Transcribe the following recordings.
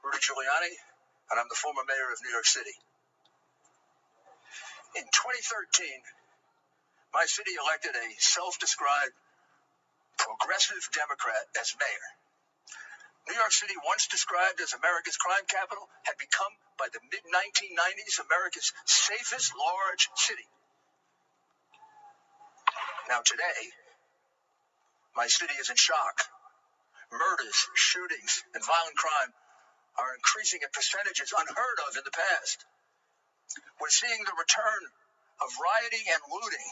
Rudy Giuliani, and I'm the former mayor of New York City. In 2013, my city elected a self-described progressive Democrat as mayor. New York City, once described as America's crime capital, had become, by the mid-1990s, America's safest large city. Now today, my city is in shock. Murders, shootings, and violent crime are increasing at percentages unheard of in the past. We're seeing the return of rioting and looting.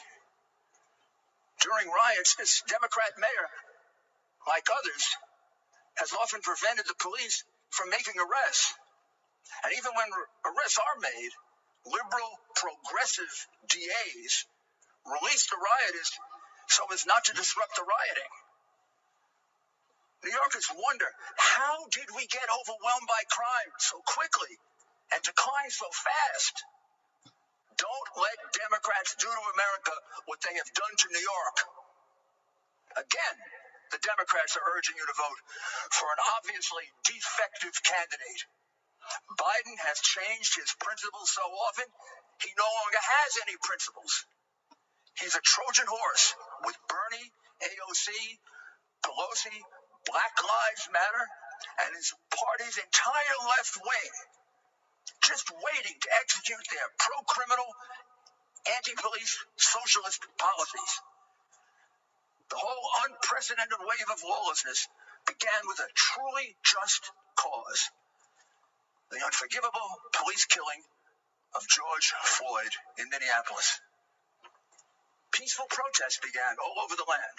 During riots, this Democrat mayor, like others, has often prevented the police from making arrests. And even when arrests are made, liberal, progressive DAs release the rioters so as not to disrupt the rioting. New Yorkers wonder, how did we get overwhelmed by crime so quickly and decline so fast? Don't let Democrats do to America what they have done to New York. Again, the Democrats are urging you to vote for an obviously defective candidate. Biden has changed his principles so often, he no longer has any principles. He's a Trojan horse with Bernie, AOC, Pelosi, Black Lives Matter, and his party's entire left wing, just waiting to execute their pro-criminal, anti-police, socialist policies. The whole unprecedented wave of lawlessness began with a truly just cause: the unforgivable police killing of George Floyd in Minneapolis. Peaceful protests began all over the land.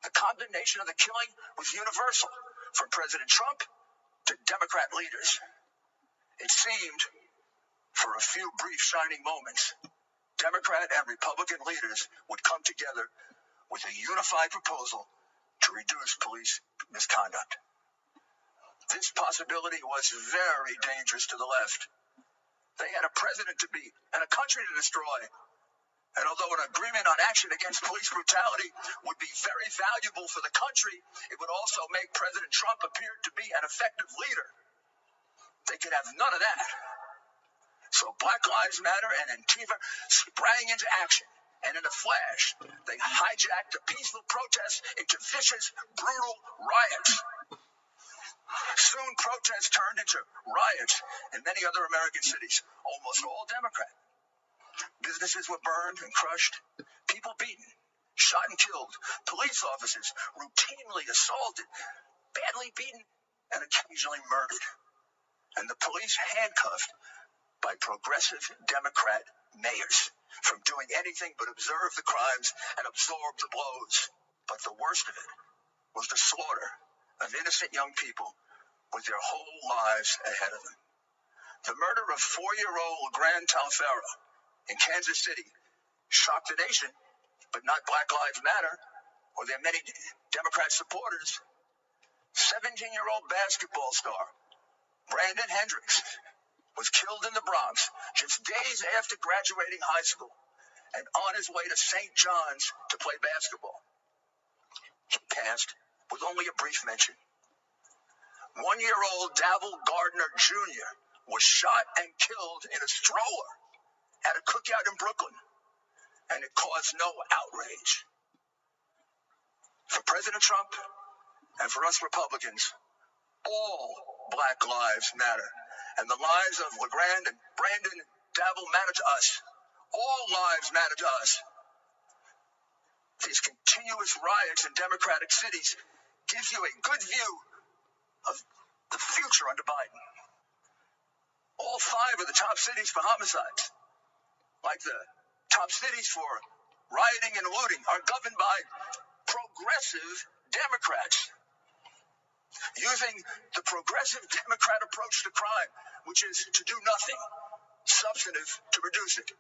The condemnation of the killing was universal, from President Trump to Democrat leaders. It seemed, for a few brief shining moments, Democrat and Republican leaders would come together with a unified proposal to reduce police misconduct. This possibility was very dangerous to the left. They had a president to beat and a country to destroy. And although an agreement on action against police brutality would be very valuable for the country, it would also make President Trump appear to be an effective leader. They could have none of that. So Black Lives Matter and Antifa sprang into action, and in a flash, they hijacked the peaceful protests into vicious, brutal riots. Soon protests turned into riots in many other American cities, almost all Democrat. Businesses were burned and crushed, people beaten, shot and killed, police officers routinely assaulted, badly beaten, and occasionally murdered. And the police handcuffed by progressive Democrat mayors from doing anything but observe the crimes and absorb the blows. But the worst of it was the slaughter of innocent young people with their whole lives ahead of them. The murder of 4-year-old LeGrand Talfera in Kansas City shocked the nation, but not Black Lives Matter or their many Democrat supporters. 17-year-old basketball star Brandon Hendricks was killed in the Bronx just days after graduating high school and on his way to St. John's to play basketball. He passed with only a brief mention. 1-year-old Davil Gardner Jr. was shot and killed in a stroller at a cookout in Brooklyn, and it caused no outrage. For President Trump and for us Republicans, all Black lives matter, and the lives of LeGrand and Brandon Davil matter to us. All lives matter to us. These continuous riots in Democratic cities gives you a good view of the future under Biden. All 5 of the top cities for homicides, like the top cities for rioting and looting, are governed by progressive Democrats, using the progressive Democrat approach to crime, which is to do nothing substantive to reduce it,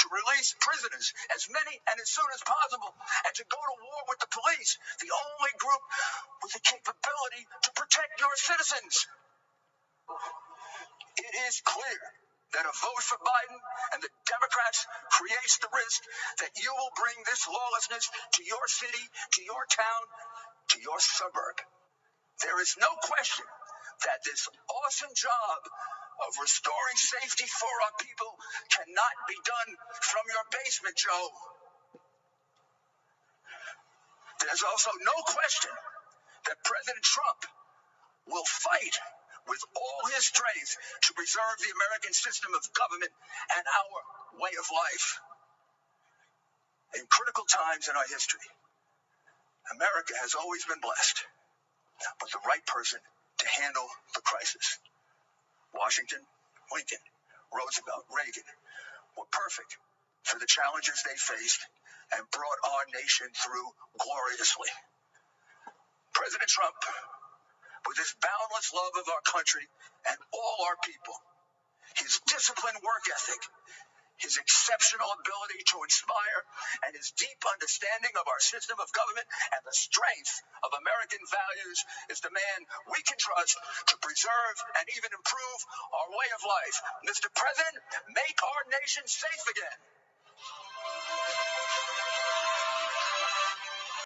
to release prisoners, as many and as soon as possible, and to go to war with the police, the only group with the capability to protect your citizens. It is clear that a vote for Biden and the Democrats creates the risk that you will bring this lawlessness to your city, to your town, to your suburb. There is no question that this awesome job of restoring safety for our people cannot be done from your basement, Joe. There's also no question that President Trump will fight with all his strength to preserve the American system of government and our way of life. In critical times in our history, America has always been blessed with the right person to handle the crisis. Washington, Lincoln, Roosevelt, Reagan were perfect for the challenges they faced and brought our nation through gloriously. President Trump, with his boundless love of our country and all our people, his disciplined work ethic, his exceptional ability to inspire, and his deep understanding of our system of government and the strength of American values, is the man we can trust to preserve and even improve our way of life. Mr. President, make our nation safe again.